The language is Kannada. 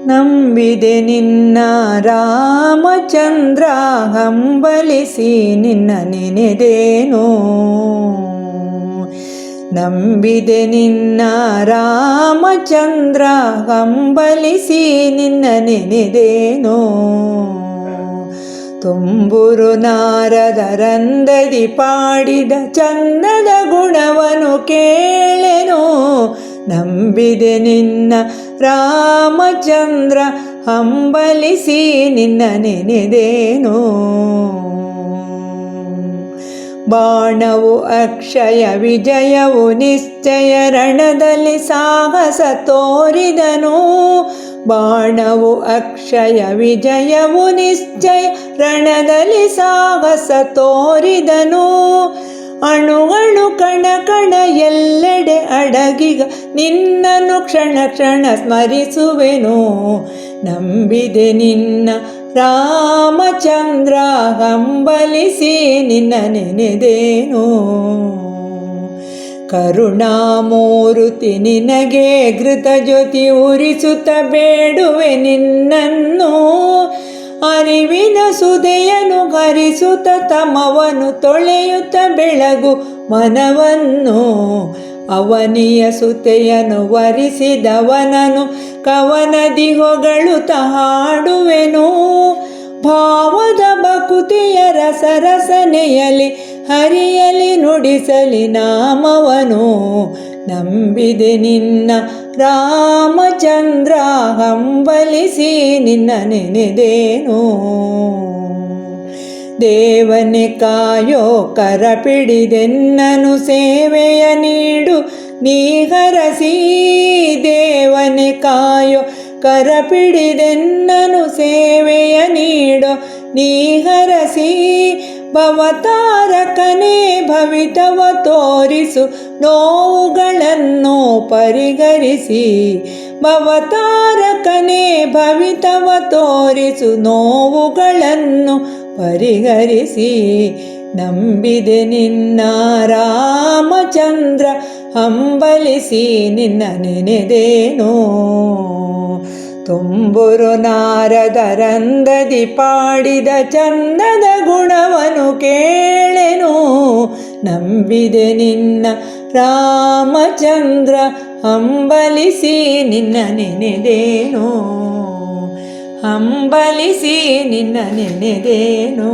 ನಂಬಿದೆ ನಿನ್ನ ರಾಮಚಂದ್ರ, ಹಂಬಲಿಸಿ ನಿನ್ನ ನೆನೆದೇನೋ. ನಂಬಿದೆ ನಿನ್ನ ರಾಮಚಂದ್ರ, ಹಂಬಲಿಸಿ ನಿನ್ನ ನೆನೆದೇನೋ. ತುಂಬುರು ನಾರದರಂದದಿ ಪಾಡಿದ ಚಂದದ ಗುಣವನು ಕೇಳೆನೋ. ನಂಬಿದೆ ನಿನ್ನ ರಾಮಚಂದ್ರ, ಹಂಬಲಿಸಿ ನಿನ್ನ ನೆನೆದೇನೋ. ಬಾಣವು ಅಕ್ಷಯ ವಿಜಯವು ನಿಶ್ಚಯ, ರಣದಲ್ಲಿ ಸಾಹಸ ತೋರಿದನು. ಬಾಣವು ಅಕ್ಷಯ ವಿಜಯವು ನಿಶ್ಚಯ, ರಣದಲ್ಲಿ ಸಾಹಸ ತೋರಿದನು. ಅಣು ಅಣು ಕಣ ಕಣ ಎಲ್ಲೆಡೆ ಅಡಗಿಗ ನಿನ್ನನ್ನು ಕ್ಷಣ ಕ್ಷಣ ಸ್ಮರಿಸುವೆನು. ನಂಬಿದೆ ನಿನ್ನ ರಾಮಚಂದ್ರ, ಹಂಬಲಿಸಿ ನಿನ್ನ ನೆನೆದೇನೋ. ಕರುಣಾಮೂರುತಿ ನಿನಗೆ ಘೃತ ಜ್ಯೋತಿ ಉರಿಸುತ್ತ ಬೇಡುವೆ ನಿನ್ನನ್ನು. ಅರಿವಿನ ಸುದೆಯನು ಹರಿಸುತ್ತ ತಮವನು ತೊಳೆಯುತ್ತ ಬೆಳಗು ಮನವನ್ನು. ಅವನಿಯ ಸುತೆಯನು ವರಿಸಿದವನನು ಕವನದಿ ಹೊಗಳುತ್ತ ಹಾಡುವೆನು. ಭಾವದ ಬಕುತಿಯ ರಸರಸನೆಯಲಿ ಹರಿಯಲಿ ನುಡಿಸಲಿ ನಾಮವನು. ನಂಬಿದೆ ನಿನ್ನ ರಾಮಚಂದ್ರ, ಹಂಬಲಿಸಿ ನಿನ್ನ ನೆನೆದೇನೋ. ದೇವನೇ ಕಾಯೋ ಕರ ಪಿಡಿದೆನ್ನನು ಸೇವೆಯ ನೀಡು ನೀ ಹರಸಿ. ದೇವನೇ ಕಾಯೋ ಕರ ಪಿಡಿದೆನ್ನನು ಸೇವೆಯ ನೀಡೋ ನೀ ಹರಸಿ. ಭವತಾರಕನೇ ಭವಿತವ ತೋರಿಸು ನೋವುಗಳನ್ನು ಪರಿಹರಿಸಿ. ಭವತಾರಕನೇ ಭವಿತವ ತೋರಿಸು ನೋವುಗಳನ್ನು ಪರಿಹರಿಸಿ. ನಂಬಿದೆ ನಿನ್ನ ರಾಮಚಂದ್ರ, ಹಂಬಲಿಸಿ ನಿನ್ನ ನೆನೆದೇನೋ. ತುಂಬುರು ನಾರದರಂದದಿ ಪಾಡಿದ ಚಂದದ ಗುಣವನು ಕೇಳೆನು. ನಂಬಿದೆ ನಿನ್ನ ರಾಮಚಂದ್ರ, ಹಂಬಲಿಸಿ ನಿನ್ನ ನೆನೆದೇನೋ. ಹಂಬಲಿಸಿ ನಿನ್ನ ನೆನೆದೇನೋ.